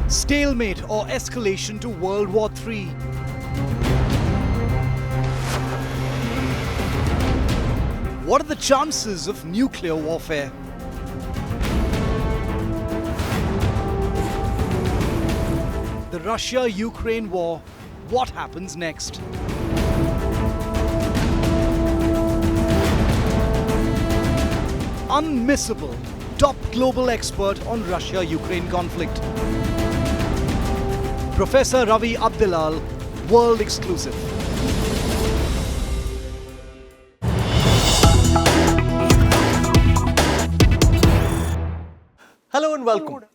Stalemate or escalation to World War III? What are the chances of nuclear warfare? The Russia-Ukraine war, what happens next? Unmissable, top global expert on Russia-Ukraine conflict. Professor Ravi Abdelal, world exclusive. Hello and welcome.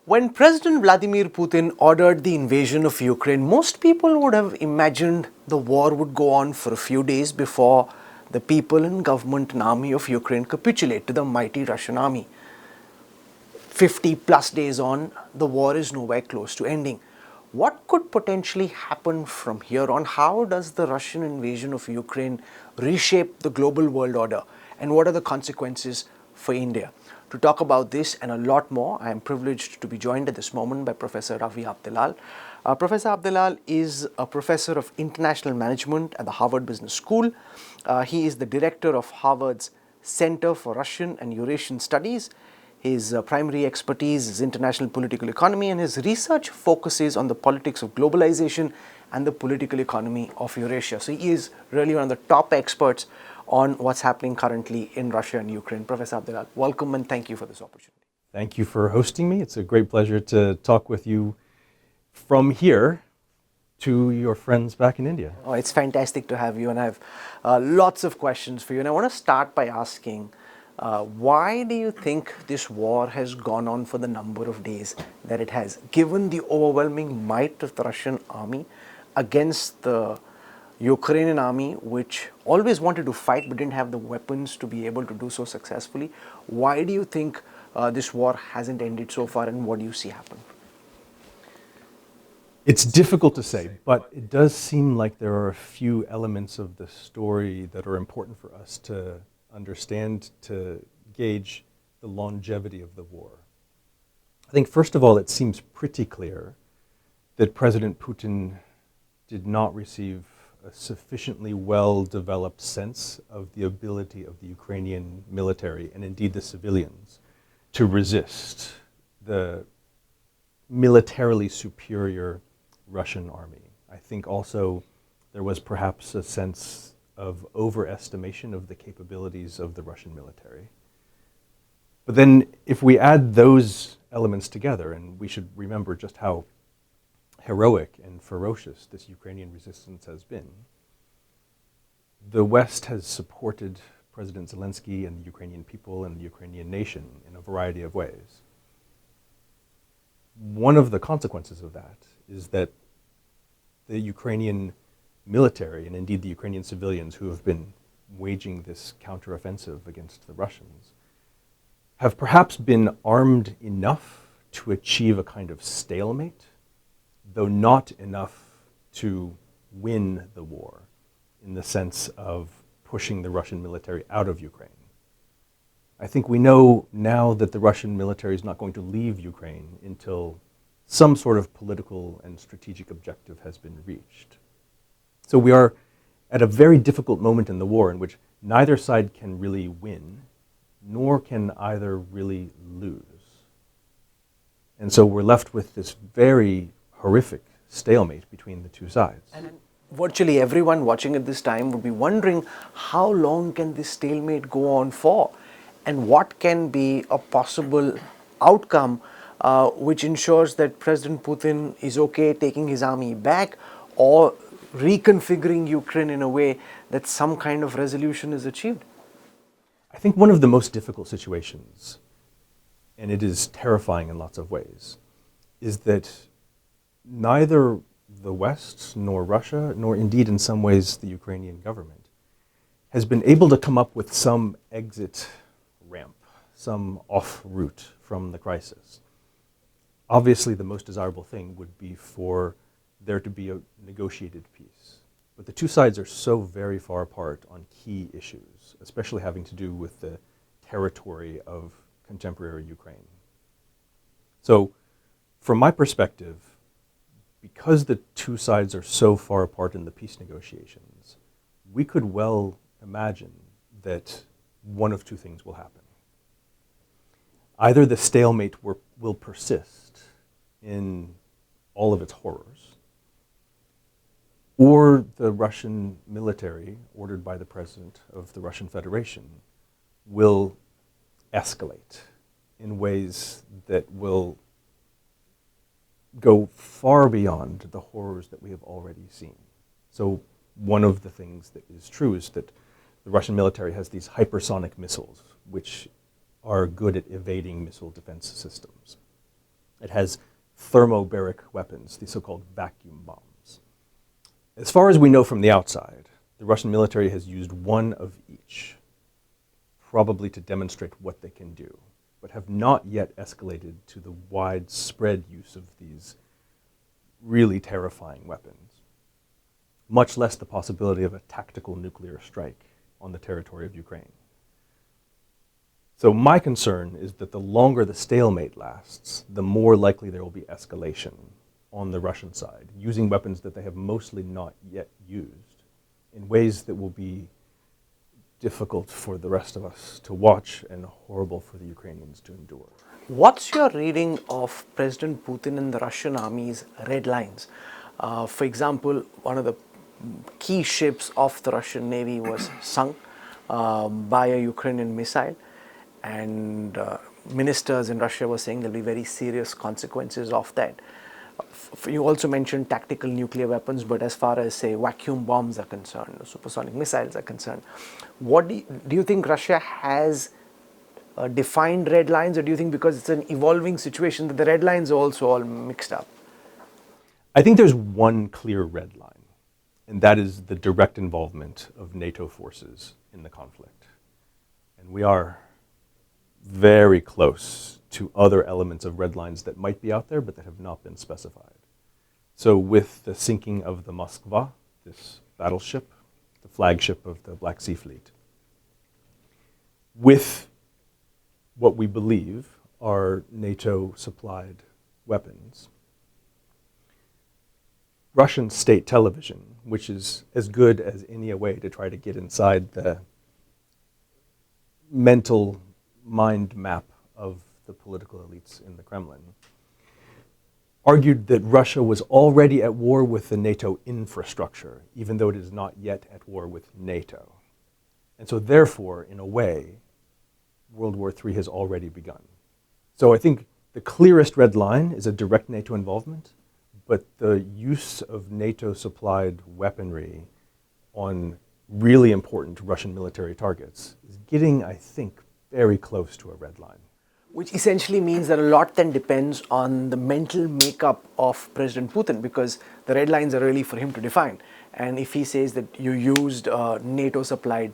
When President Vladimir Putin ordered the invasion of Ukraine, most people would have imagined the war would go on for a few days before the people and government and army of Ukraine capitulate to the mighty Russian army. 50 plus days on, the war is nowhere close to ending. What could potentially happen from here on? How does the Russian invasion of Ukraine reshape the global world order? And what are the consequences for India? To talk about this and a lot more, I am privileged to be joined at this moment by Professor Ravi Abdelal. Professor Abdelal is a professor of international management at the Harvard Business School. He is the director of Harvard's Center for Russian and Eurasian Studies. His primary expertise is international political economy, and his research focuses on the politics of globalization and the political economy of Eurasia. So he is really one of the top experts on what's happening currently in Russia and Ukraine. Professor Abdelal, welcome and thank you for this opportunity. Thank you for hosting me. It's a great pleasure to talk with you from here to your friends back in India. Oh, it's fantastic to have you, and I have lots of questions for you. And I want to start by asking, why do you think this war has gone on for the number of days that it has, given the overwhelming might of the Russian army against the Ukrainian army, which always wanted to fight but didn't have the weapons to be able to do so successfully? Why do you think this war hasn't ended so far, and what do you see happen? It's difficult to say, but it does seem like there are a few elements of the story that are important for us to understand to gauge the longevity of the war. I think, first of all, it seems pretty clear that President Putin did not receive a sufficiently well-developed sense of the ability of the Ukrainian military, and indeed the civilians, to resist the militarily superior Russian army. I think also there was perhaps a sense of overestimation of the capabilities of the Russian military. But then if we add those elements together, and we should remember just how heroic and ferocious this Ukrainian resistance has been, the West has supported President Zelensky and the Ukrainian people and the Ukrainian nation in a variety of ways. One of the consequences of that is that the Ukrainian military, and indeed the Ukrainian civilians who have been waging this counteroffensive against the Russians, have perhaps been armed enough to achieve a kind of stalemate, though not enough to win the war in the sense of pushing the Russian military out of Ukraine. I think we know now that the Russian military is not going to leave Ukraine until some sort of political and strategic objective has been reached. So we are at a very difficult moment in the war in which neither side can really win, nor can either really lose. And so we're left with this very horrific stalemate between the two sides. And virtually everyone watching at this time would be wondering, how long can this stalemate go on for? And what can be a possible outcome which ensures that President Putin is okay taking his army back, or reconfiguring Ukraine in a way that some kind of resolution is achieved? I think one of the most difficult situations, and it is terrifying in lots of ways, is that neither the West, nor Russia, nor indeed in some ways the Ukrainian government, has been able to come up with some exit ramp, some off route from the crisis. Obviously, the most desirable thing would be for there to be a negotiated peace. But the two sides are so very far apart on key issues, especially having to do with the territory of contemporary Ukraine. So From my perspective, because the two sides are so far apart in the peace negotiations, we could well imagine that one of two things will happen. Either the stalemate will persist in all of its horrors, or the Russian military, ordered by the President of the Russian Federation, will escalate in ways that will go far beyond the horrors that we have already seen. So one of the things that is true is that the Russian military has these hypersonic missiles, which are good at evading missile defense systems. It has thermobaric weapons, the so-called vacuum bombs. As far as we know from the outside, the Russian military has used one of each, probably to demonstrate what they can do, but have not yet escalated to the widespread use of these really terrifying weapons, much less the possibility of a tactical nuclear strike on the territory of Ukraine. So my concern is that the longer the stalemate lasts, the more likely there will be escalation on the Russian side, using weapons that they have mostly not yet used in ways that will be difficult for the rest of us to watch and horrible for the Ukrainians to endure. What's your reading of President Putin and the Russian army's red lines? For example, one of the key ships of the Russian Navy was sunk by a Ukrainian missile, and ministers in Russia were saying there will be very serious consequences of that. You also mentioned tactical nuclear weapons, but as far as, say, vacuum bombs are concerned, supersonic missiles are concerned, what do you think Russia has defined red lines, or do you think because it's an evolving situation that the red lines are also all mixed up? I think there's one clear red line, and that is the direct involvement of NATO forces in the conflict. And we are very close to other elements of red lines that might be out there but that have not been specified. So with the sinking of the Moskva, this battleship, the flagship of the Black Sea Fleet, with what we believe are NATO-supplied weapons, Russian state television, which is as good as any way to try to get inside the mental mind map of the political elites in the Kremlin, argued that Russia was already at war with the NATO infrastructure, even though it is not yet at war with NATO. And so therefore, in a way, World War III has already begun. So I think the clearest red line is a direct NATO involvement, but the use of NATO-supplied weaponry on really important Russian military targets is getting, I think, very close to a red line. Which essentially means that a lot then depends on the mental makeup of President Putin, because the red lines are really for him to define. And if he says that you used a NATO-supplied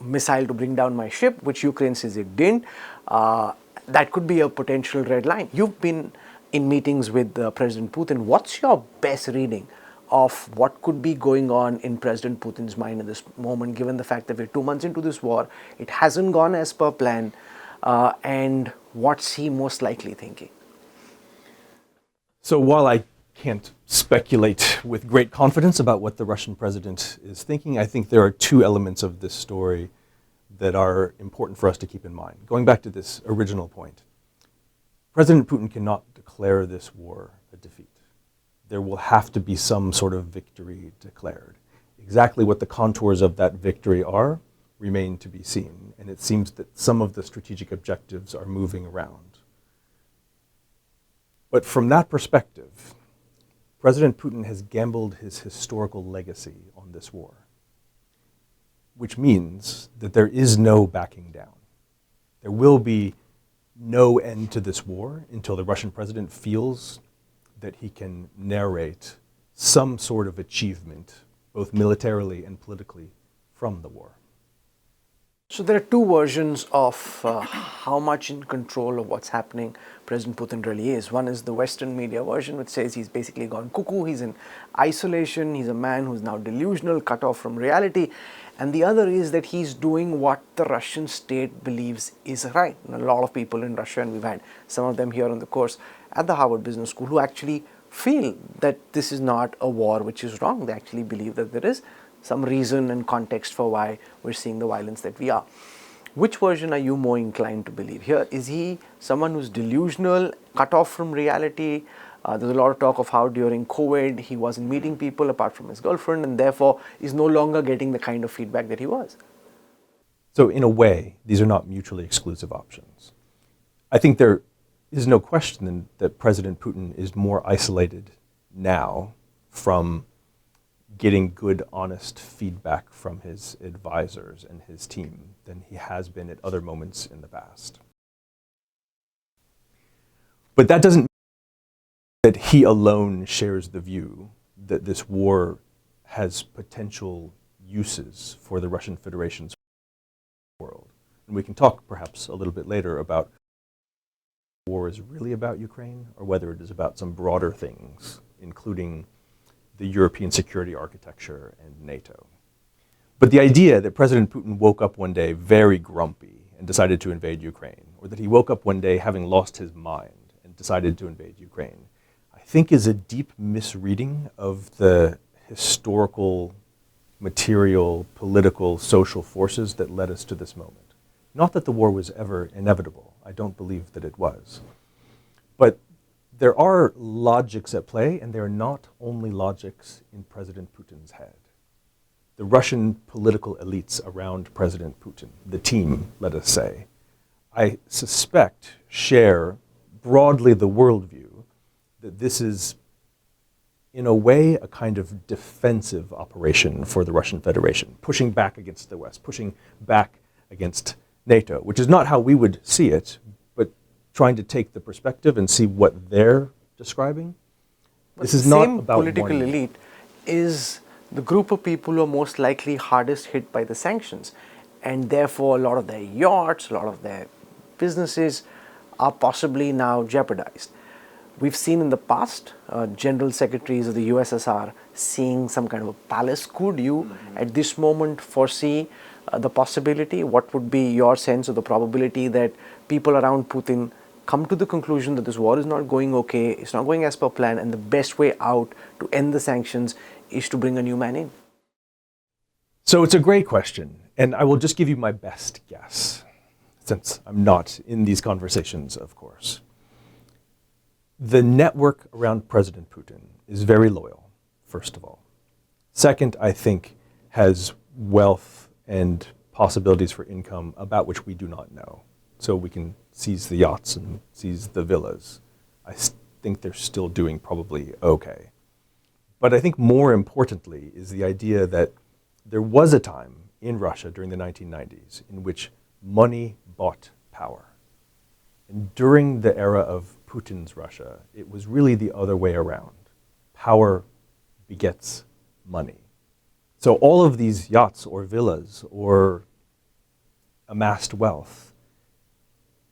missile to bring down my ship, which Ukraine says it didn't, that could be a potential red line. You've been in meetings with President Putin. What's your best reading of what could be going on in President Putin's mind at this moment, given the fact that we're 2 months into this war, it hasn't gone as per plan, and what's he most likely thinking? So while I can't speculate with great confidence about what the Russian president is thinking, I think there are two elements of this story that are important for us to keep in mind. Going back to this original point, President Putin cannot declare this war a defeat. There will have to be some sort of victory declared. Exactly what the contours of that victory are remain to be seen, and it seems that some of the strategic objectives are moving around. But from that perspective, President Putin has gambled his historical legacy on this war, which means that there is no backing down. There will be no end to this war until the Russian president feels that he can narrate some sort of achievement, both militarily and politically, from the war. So there are two versions of how much in control of what's happening President Putin really is. One is the Western media version, which says he's basically gone cuckoo, he's in isolation, he's a man who's now delusional, cut off from reality. And the other is that he's doing what the Russian state believes is right. And a lot of people in Russia, and we've had some of them here on the course at the Harvard Business School, who actually feel that this is not a war which is wrong. They actually believe that there is some reason and context for why we're seeing the violence that we are. Which version are you more inclined to believe? Here, is he someone who's delusional, cut off from reality? There's a lot of talk of how during COVID he wasn't meeting people apart from his girlfriend and therefore is no longer getting the kind of feedback that he was. So in a way, these are not mutually exclusive options. I think there is no question that President Putin is more isolated now from getting good, honest feedback from his advisors and his team than he has been at other moments in the past. But that doesn't mean that he alone shares the view that this war has potential uses for the Russian Federation's world. And we can talk perhaps a little bit later about whether the war is really about Ukraine or whether it is about some broader things, including the European security architecture and NATO. But the idea that President Putin woke up one day very grumpy and decided to invade Ukraine, or that he woke up one day having lost his mind and decided to invade Ukraine, I think is a deep misreading of the historical, material, political, social forces that led us to this moment. Not that the war was ever inevitable. I don't believe that it was. But there are logics at play, and they are not only logics in President Putin's head. The Russian political elites around President Putin, the team, let us say, I suspect share broadly the worldview that this is, in a way, a kind of defensive operation for the Russian Federation, pushing back against the West, pushing back against NATO, which is not how we would see it, trying to take the perspective and see what they're describing. But this is the not same about political elite is the group of people who are most likely hardest hit by the sanctions, and therefore a lot of their yachts, a lot of their businesses are possibly now jeopardized. We've seen in the past general secretaries of the USSR seeing some kind of a palace coup. Do you at this moment foresee the possibility? What would be your sense of the probability that people around Putin come to the conclusion that this war is not going okay, it's not going as per plan, and the best way out to end the sanctions is to bring a new man in? So it's a great question, and I will just give you my best guess, since I'm not in these conversations, of course. The network around President Putin is very loyal, first of all. Second, I think, has wealth and possibilities for income about which we do not know. So we can seize the yachts and seize the villas. I think they're still doing probably okay. But I think more importantly is the idea that there was a time in Russia during the 1990s in which money bought power. And during the era of Putin's Russia, it was really the other way around. Power begets money. So all of these yachts or villas or amassed wealth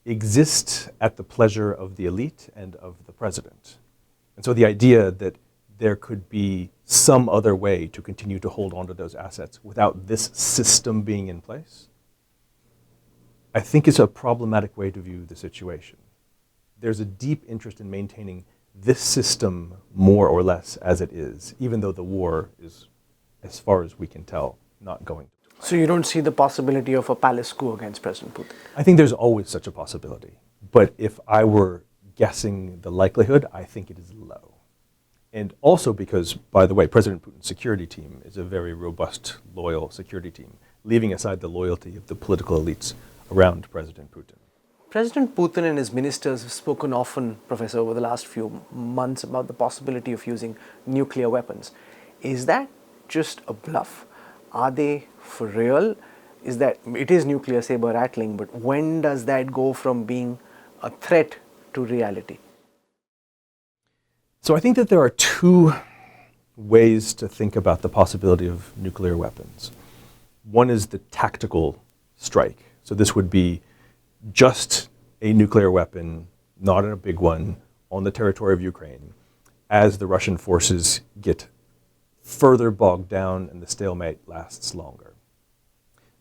exist at the pleasure of the elite and of the president. And so the idea that there could be some other way to continue to hold on to those assets without this system being in place, I think is a problematic way to view the situation. There's a deep interest in maintaining this system more or less as it is, even though the war is, as far as we can tell, not going to. So you don't see the possibility of a palace coup against President Putin? I think there's always such a possibility. But if I were guessing the likelihood, I think it is low. And also because, by the way, President Putin's security team is a very robust, loyal security team, leaving aside the loyalty of the political elites around President Putin. President Putin and his ministers have spoken often, Professor, over the last few months about the possibility of using nuclear weapons. Is that just a bluff? Are they for real? Is that, it is nuclear saber rattling, but when does that go from being a threat to reality? So I think that there are two ways to think about the possibility of nuclear weapons. One is the tactical strike. So this would be just a nuclear weapon, not a big one, on the territory of Ukraine, as the Russian forces get further bogged down and the stalemate lasts longer.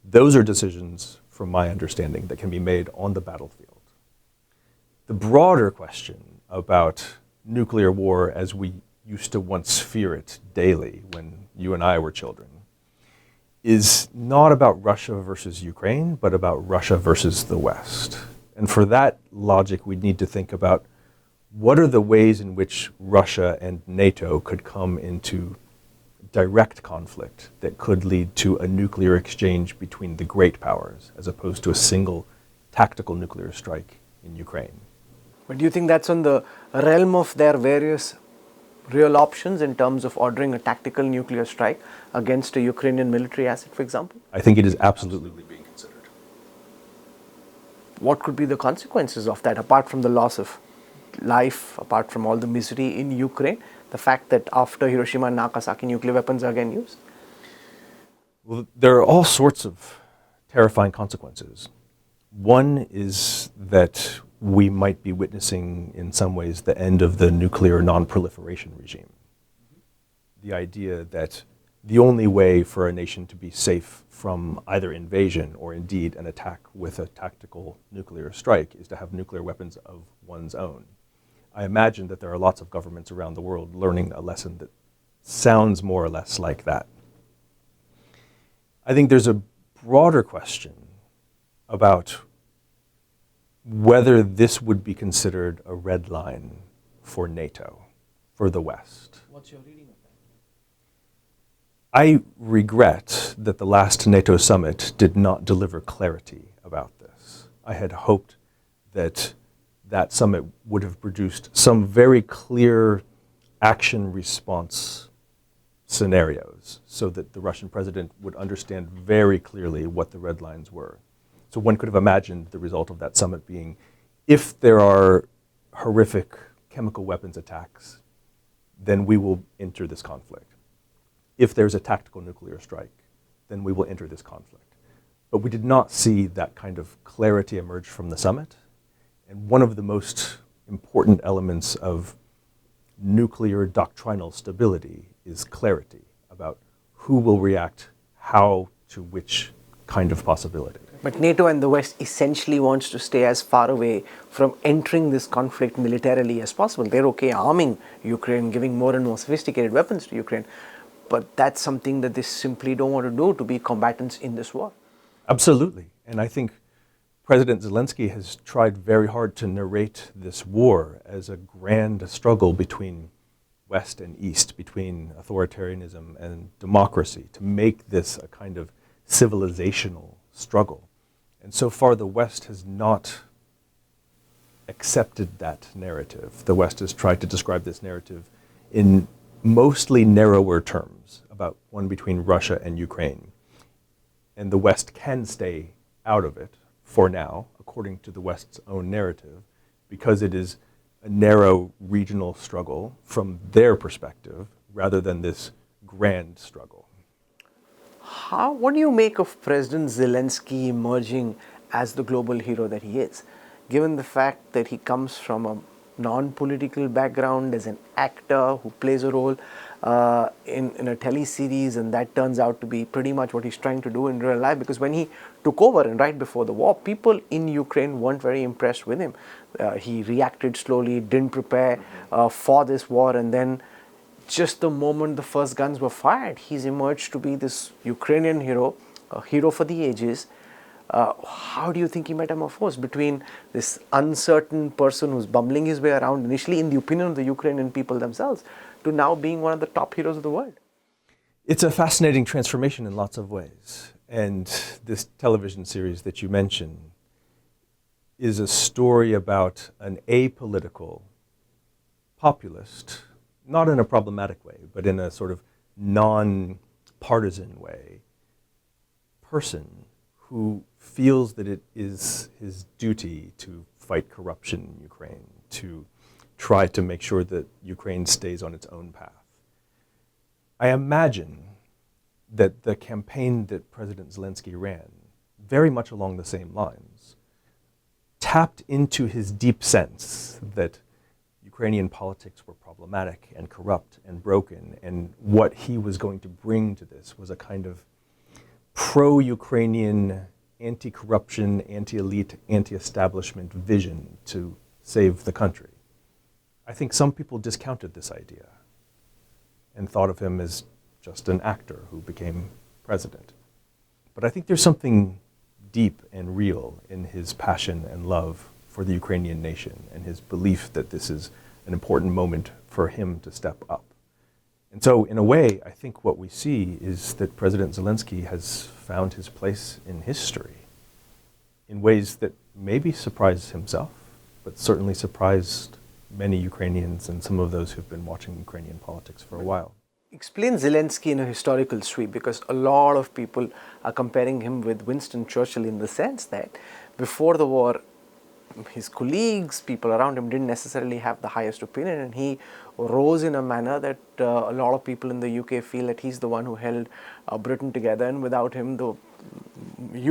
Those are decisions, from my understanding, that can be made on the battlefield. The broader question about nuclear war as we used to once fear it daily when you and I were children is not about Russia versus Ukraine, but about Russia versus the West. And for that logic, we need to think about what are the ways in which Russia and NATO could come into direct conflict that could lead to a nuclear exchange between the great powers as opposed to a single tactical nuclear strike in Ukraine. But do you think that's on the realm of their various real options in terms of ordering a tactical nuclear strike against a Ukrainian military asset, for example? I think it is absolutely being considered. What could be the consequences of that, apart from the loss of life, apart from all the misery in Ukraine, the fact that after Hiroshima and Nagasaki, nuclear weapons are again used? Well, there are all sorts of terrifying consequences. One is that we might be witnessing, in some ways, the end of the nuclear non-proliferation regime. The idea that the only way for a nation to be safe from either invasion or indeed an attack with a tactical nuclear strike is to have nuclear weapons of one's own. I imagine that there are lots of governments around the world learning a lesson that sounds more or less like that. I think there's a broader question about whether this would be considered a red line for NATO, for the West. What's your reading of that? I regret that the last NATO summit did not deliver clarity about this. I had hoped that that summit would have produced some very clear action response scenarios so that the Russian president would understand very clearly what the red lines were. So one could have imagined the result of that summit being, if there are horrific chemical weapons attacks, then we will enter this conflict. If there's a tactical nuclear strike, then we will enter this conflict. But we did not see that kind of clarity emerge from the summit. And one of the most important elements of nuclear doctrinal stability is clarity about who will react how to which kind of possibility. But NATO and the West essentially wants to stay as far away from entering this conflict militarily as possible. They're okay arming Ukraine, giving more and more sophisticated weapons to Ukraine, but that's something that they simply don't want to do to be combatants in this war. Absolutely. And I think President Zelensky has tried very hard to narrate this war as a grand struggle between West and East, between authoritarianism and democracy, to make this a kind of civilizational struggle. And so far, the West has not accepted that narrative. The West has tried to describe this narrative in mostly narrower terms, about one between Russia and Ukraine. And the West can stay out of it for now, according to the West's own narrative, because it is a narrow regional struggle from their perspective, rather than this grand struggle. What do you make of President Zelensky emerging as the global hero that he is, given the fact that he comes from a non-political background as an actor who plays a role in a teleseries, and that turns out to be pretty much what he's trying to do in real life? Because when he took over and right before the war, people in Ukraine weren't very impressed with him. He reacted slowly, didn't prepare for this war, and then just the moment the first guns were fired, he's emerged to be this Ukrainian hero, a hero for the ages. How do you think he metamorphosed between this uncertain person who's bumbling his way around, initially in the opinion of the Ukrainian people themselves, to now being one of the top heroes of the world? It's a fascinating transformation in lots of ways. And this television series that you mentioned is a story about an apolitical populist, not in a problematic way, but in a sort of non-partisan way, person who feels that it is his duty to fight corruption in Ukraine, to try to make sure that Ukraine stays on its own path. I imagine that the campaign that President Zelensky ran very much along the same lines, tapped into his deep sense that Ukrainian politics were problematic and corrupt and broken, and what he was going to bring to this was a kind of pro-Ukrainian, anti-corruption, anti-elite, anti-establishment vision to save the country. I think some people discounted this idea and thought of him as just an actor who became president. But I think there's something deep and real in his passion and love for the Ukrainian nation and his belief that this is an important moment for him to step up. And so, in a way, I think what we see is that President Zelensky has found his place in history in ways that maybe surprised himself, but certainly surprised many Ukrainians and some of those who've been watching Ukrainian politics for a while. Explain Zelensky in a historical sweep, because a lot of people are comparing him with Winston Churchill in the sense that before the war, his colleagues, people around him didn't necessarily have the highest opinion, and he rose in a manner that a lot of people in the UK feel that he's the one who held Britain together, and without him the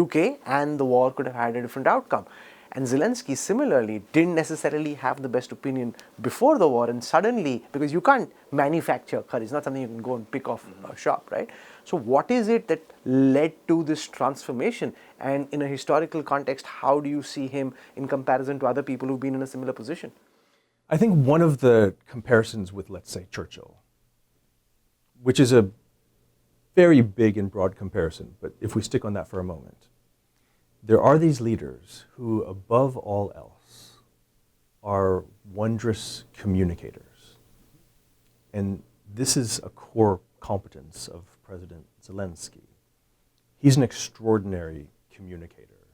UK and the war could have had a different outcome. And Zelensky similarly didn't necessarily have the best opinion before the war, and suddenly, because you can't manufacture courage, it's not something you can go and pick off a shop, right? So what is it that led to this transformation? And in a historical context, how do you see him in comparison to other people who've been in a similar position? I think one of the comparisons with, let's say, Churchill, which is a very big and broad comparison, but if we stick on that for a moment, there are these leaders who, above all else, are wondrous communicators. And this is a core competence of President Zelensky. He's an extraordinary communicator.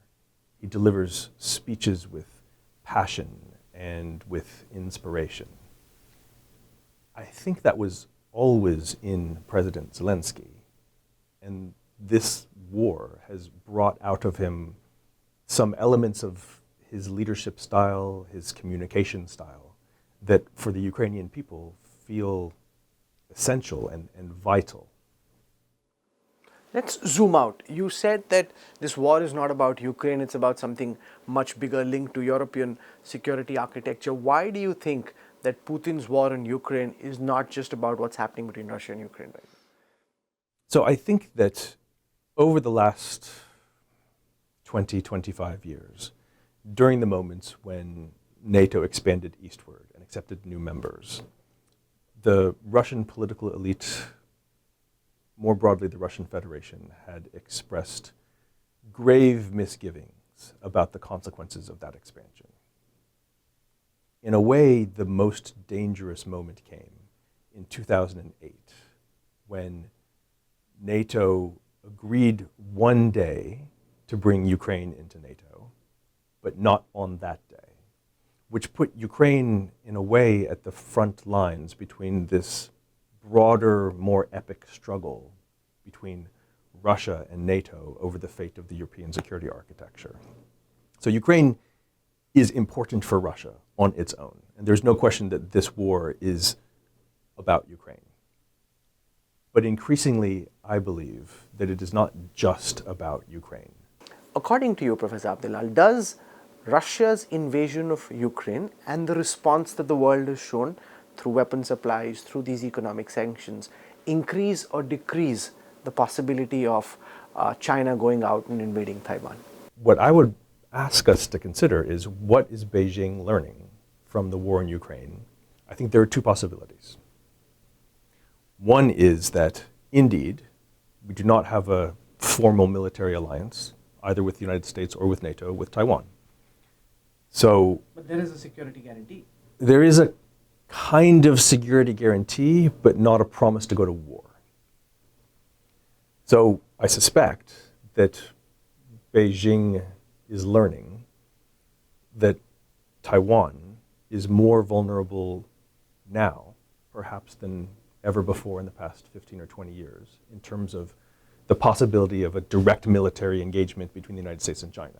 He delivers speeches with passion and with inspiration. I think that was always in President Zelensky. And this war has brought out of him some elements of his leadership style, his communication style, that for the Ukrainian people feel essential and vital. Let's zoom out. You said that this war is not about Ukraine, it's about something much bigger linked to European security architecture. Why do you think that Putin's war in Ukraine is not just about what's happening between Russia and Ukraine right now? So I think that over the last 20, 25 years, during the moments when NATO expanded eastward and accepted new members, the Russian political elite, more broadly the Russian Federation, had expressed grave misgivings about the consequences of that expansion. In a way, the most dangerous moment came in 2008, when NATO agreed one day to bring Ukraine into NATO, but not on that day, which put Ukraine in a way at the front lines between this broader, more epic struggle between Russia and NATO over the fate of the European security architecture. So Ukraine is important for Russia on its own, and there's no question that this war is about Ukraine. But increasingly, I believe that it is not just about Ukraine. According to you, Professor Abdelal, does Russia's invasion of Ukraine and the response that the world has shown through weapon supplies, through these economic sanctions, increase or decrease the possibility of China going out and invading Taiwan? What I would ask us to consider is, what is Beijing learning from the war in Ukraine? I think there are two possibilities. One is that, indeed, we do not have a formal military alliance, either with the United States or with NATO, with Taiwan. So, but there is a security guarantee. There is a kind of security guarantee, but not a promise to go to war. So I suspect that Beijing is learning that Taiwan is more vulnerable now, perhaps, than ever before in the past 15 or 20 years, in terms of the possibility of a direct military engagement between the United States and China.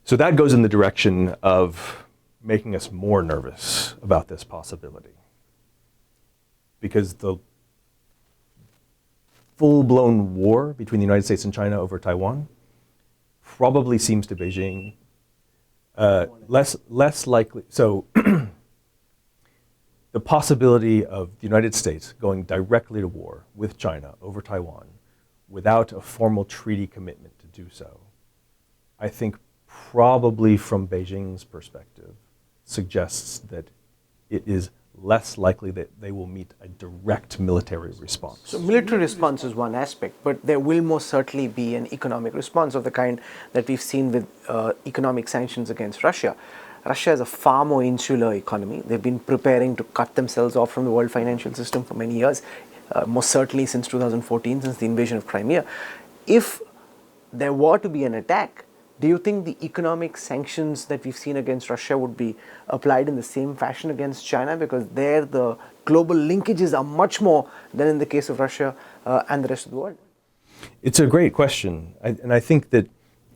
So that goes in the direction of making us more nervous about this possibility, because the full-blown war between the United States and China over Taiwan probably seems to Beijing less likely. So the possibility of the United States going directly to war with China over Taiwan without a formal treaty commitment to do so, I think probably from Beijing's perspective, suggests that it is less likely that they will meet a direct military response. So military response is one aspect, but there will most certainly be an economic response of the kind that we've seen with economic sanctions against Russia. Russia is a far more insular economy. They've been preparing to cut themselves off from the world financial system for many years, most certainly since 2014, since the invasion of Crimea. If there were to be an attack, do you think the economic sanctions that we've seen against Russia would be applied in the same fashion against China? Because there the global linkages are much more than in the case of Russia and the rest of the world. It's a great question. And I think that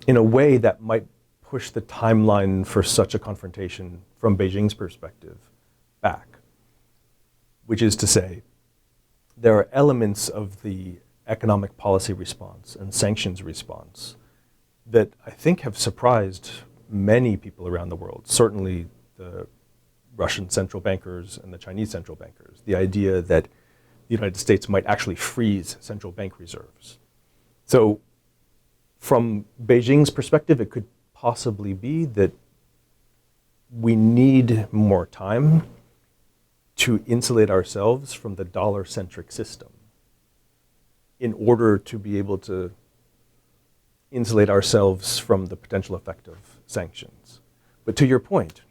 in a way that might push the timeline for such a confrontation from Beijing's perspective back, which is to say, there are elements of the economic policy response and sanctions response that I think have surprised many people around the world, certainly the Russian central bankers and the Chinese central bankers, the idea that the United States might actually freeze central bank reserves. So from Beijing's perspective, it could possibly be that we need more time to insulate ourselves from the dollar-centric system in order to be able to insulate ourselves from the potential effect of sanctions. But to your point,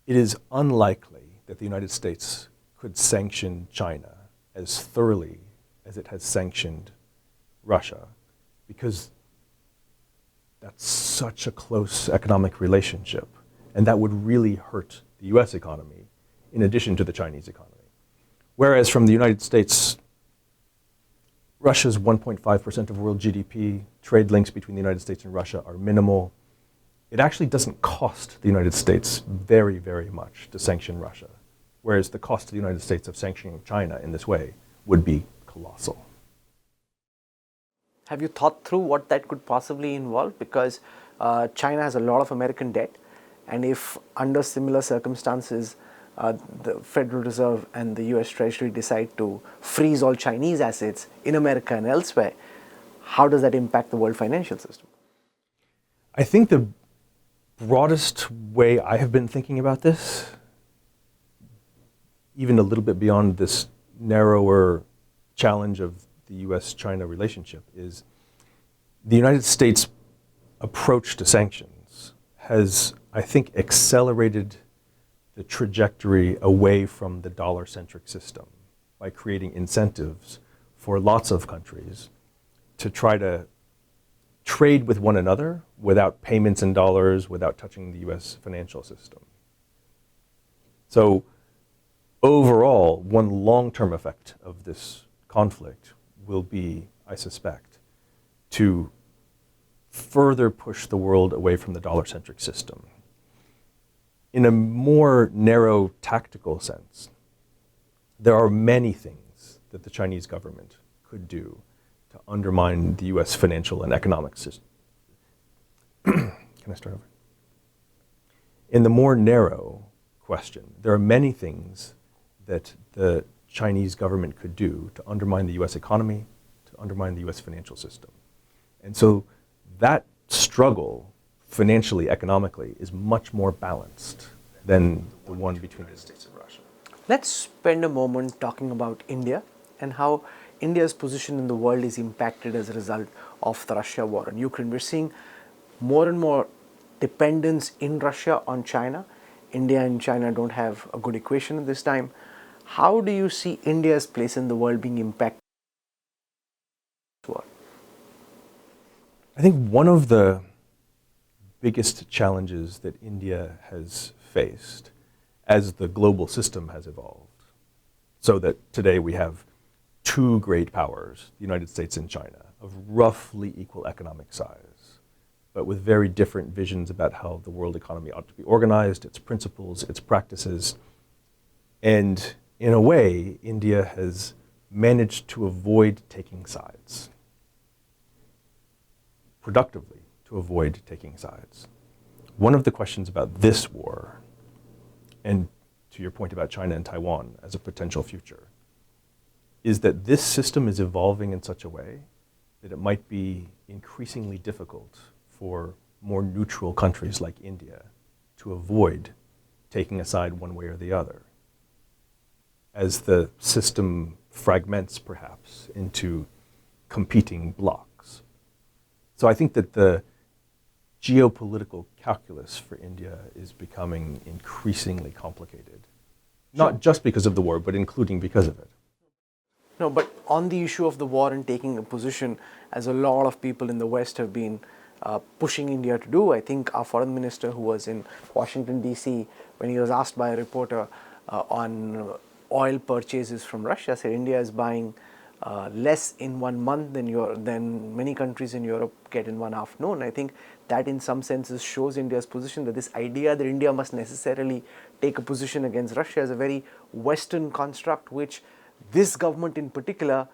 it is unlikely that the United States could sanction China as thoroughly as it has sanctioned Russia, because that's such a close economic relationship, and that would really hurt the US economy in addition to the Chinese economy. Whereas from the United States, Russia's 1.5% of world GDP, trade links between the United States and Russia are minimal. It actually doesn't cost the United States very, very much to sanction Russia, whereas the cost to the United States of sanctioning China in this way would be colossal. Have you thought through what that could possibly involve? Because China has a lot of American debt, and if under similar circumstances, the Federal Reserve and the US Treasury decide to freeze all Chinese assets in America and elsewhere, how does that impact the world financial system? I think the broadest way I have been thinking about this, even a little bit beyond this narrower challenge of the US-China relationship, is the United States' approach to sanctions has, I think, accelerated the trajectory away from the dollar-centric system by creating incentives for lots of countries to try to trade with one another without payments in dollars, without touching the US financial system. So overall, one long-term effect of this conflict will be, I suspect, to further push the world away from the dollar-centric system. In a more narrow tactical sense, there are many things that the Chinese government could do to undermine the US financial and economic system. Can I start over? In the more narrow question, there are many things that the Chinese government could do to undermine the US economy, to undermine the US financial system. And so that struggle, financially, economically, is much more balanced than the one between the United States and Russia. Let's spend a moment talking about India and how India's position in the world is impacted as a result of the Russia war on Ukraine. We're seeing more and more dependence in Russia on China. India and China don't have a good equation at this time. How do you see India's place in the world being impacted by this war? I think one of the biggest challenges that India has faced as the global system has evolved, so that today we have two great powers, the United States and China, of roughly equal economic size, but with very different visions about how the world economy ought to be organized, its principles, its practices. And in a way, India has managed to avoid taking sides. productively to avoid taking sides. One of the questions about this war, and to your point about China and Taiwan as a potential future, is that this system is evolving in such a way that it might be increasingly difficult for more neutral countries like India to avoid taking a side one way or the other, as the system fragments perhaps into competing blocs. So I think that the geopolitical calculus for India is becoming increasingly complicated, not just because of the war, but including because of it. No, but on the issue of the war and taking a position, as a lot of people in the West have been pushing India to do, I think our foreign minister, who was in Washington, D.C., when he was asked by a reporter on oil purchases from Russia, said India is buying less in 1 month than many countries in Europe get in one afternoon. I think that in some senses shows India's position, that this idea that India must necessarily take a position against Russia is a very Western construct, which this government in particular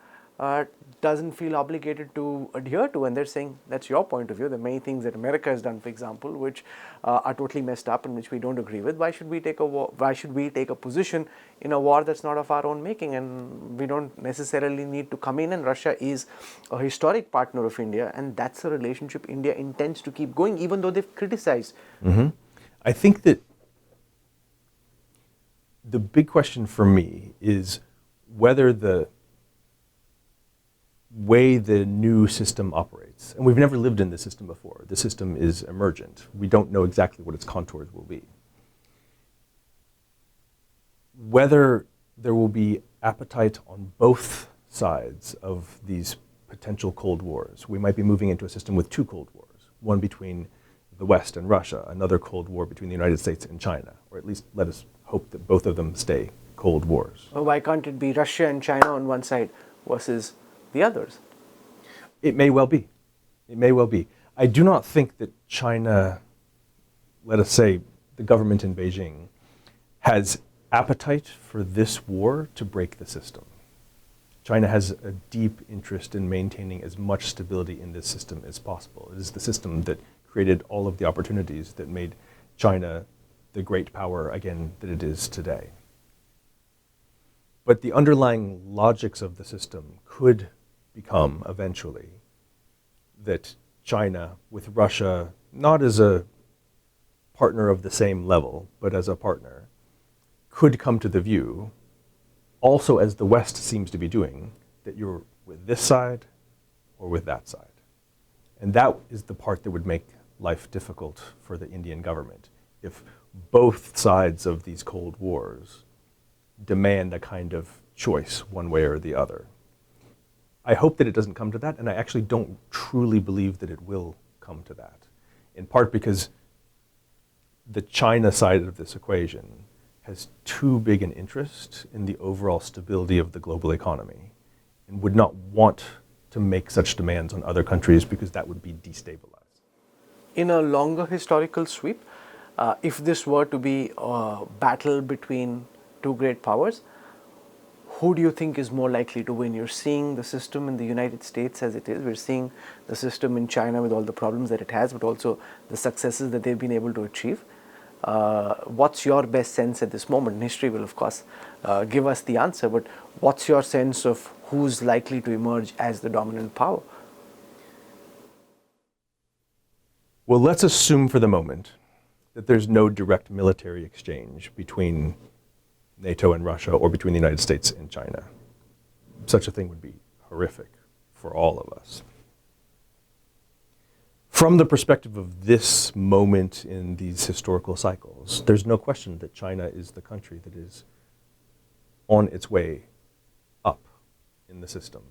doesn't feel obligated to adhere to. And they're saying, that's your point of view. There are many things that America has done, for example, which are totally messed up and which we don't agree with. Why should we take a position in a war that's not of our own making? And we don't necessarily need to come in. And Russia is a historic partner of India, and that's a relationship India intends to keep going, even though they've criticized. Mm-hmm. I think that the big question for me is whether the way the new system operates, and we've never lived in this system before, the system is emergent. We don't know exactly what its contours will be. Whether there will be appetite on both sides of these potential Cold Wars. We might be moving into a system with two Cold Wars, one between the West and Russia, another Cold War between the United States and China, or at least let us hope that both of them stay Cold Wars. Well, why can't it be Russia and China on one side versus the others? It may well be. It may well be. I do not think that China, let us say the government in Beijing, has appetite for this war to break the system. China has a deep interest in maintaining as much stability in this system as possible. It is the system that created all of the opportunities that made China the great power, again, that it is today. But the underlying logics of the system could become, eventually, that China, with Russia, not as a partner of the same level, but as a partner, could come to the view, also as the West seems to be doing, that you're with this side or with that side. And that is the part that would make life difficult for the Indian government. If both sides of these Cold Wars demand a kind of choice one way or the other. I hope that it doesn't come to that, and I actually don't truly believe that it will come to that, in part because the China side of this equation has too big an interest in the overall stability of the global economy and would not want to make such demands on other countries because that would be destabilized. In a longer historical sweep, if this were to be a battle between two great powers, who do you think is more likely to win? You're seeing the system in the United States as it is. We're seeing the system in China with all the problems that it has, but also the successes that they've been able to achieve. What's your best sense at this moment? And history will, of course, give us the answer, but what's your sense of who's likely to emerge as the dominant power? Well, let's assume for the moment that there's no direct military exchange between NATO and Russia or between the United States and China. Such a thing would be horrific for all of us. From the perspective of this moment in these historical cycles, there's no question that China is the country that is on its way up in the system,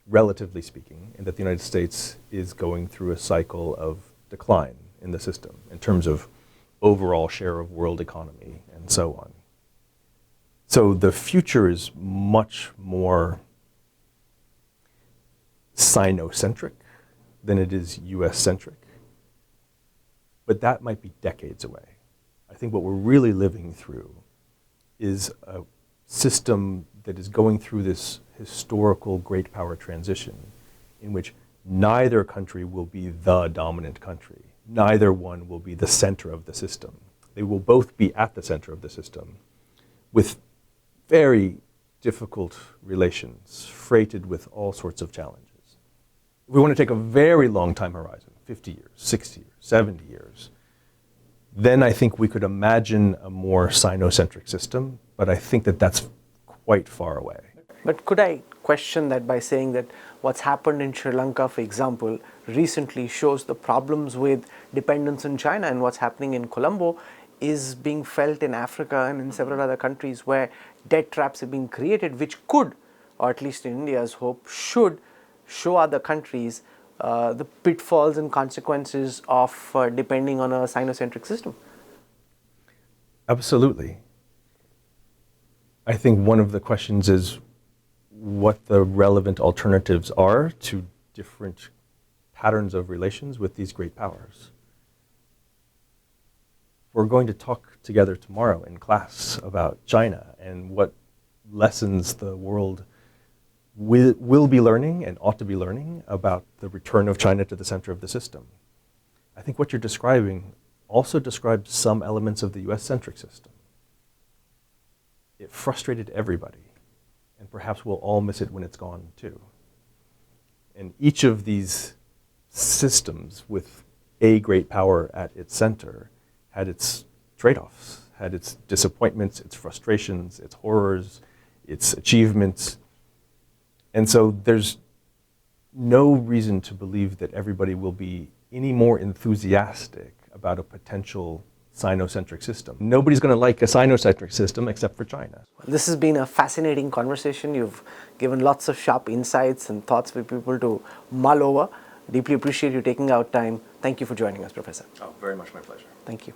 relatively speaking, and that the United States is going through a cycle of decline in the system in terms of overall share of world economy and so on. So the future is much more Sino-centric than it is US-centric. But that might be decades away. I think what we're really living through is a system that is going through this historical great power transition in which neither country will be the dominant country. Neither one will be the center of the system. They will both be at the center of the system with very difficult relations, freighted with all sorts of challenges. If we want to take a very long time horizon, 50 years, 60 years, 70 years, then I think we could imagine a more Sino-centric system, but I think that that's quite far away. But could I question that by saying that what's happened in Sri Lanka, for example, recently shows the problems with dependence on China, and what's happening in Colombo is being felt in Africa and in several other countries where debt traps have been created, which could, or at least in India's hope, should show other countries the pitfalls and consequences of depending on a Sino-centric system? Absolutely. I think one of the questions is what the relevant alternatives are to different patterns of relations with these great powers. We're going to talk together tomorrow in class about China and what lessons the world will be learning and ought to be learning about the return of China to the center of the system. I think what you're describing also describes some elements of the US-centric system. It frustrated everybody, and perhaps we'll all miss it when it's gone too. And each of these systems with a great power at its center had its trade-offs, had its disappointments, its frustrations, its horrors, its achievements. And so there's no reason to believe that everybody will be any more enthusiastic about a potential Sino-centric system. Nobody's going to like a Sino-centric system except for China. This has been a fascinating conversation. You've given lots of sharp insights and thoughts for people to mull over. Deeply appreciate you taking out time. Thank you for joining us, Professor. Oh, very much my pleasure. Thank you.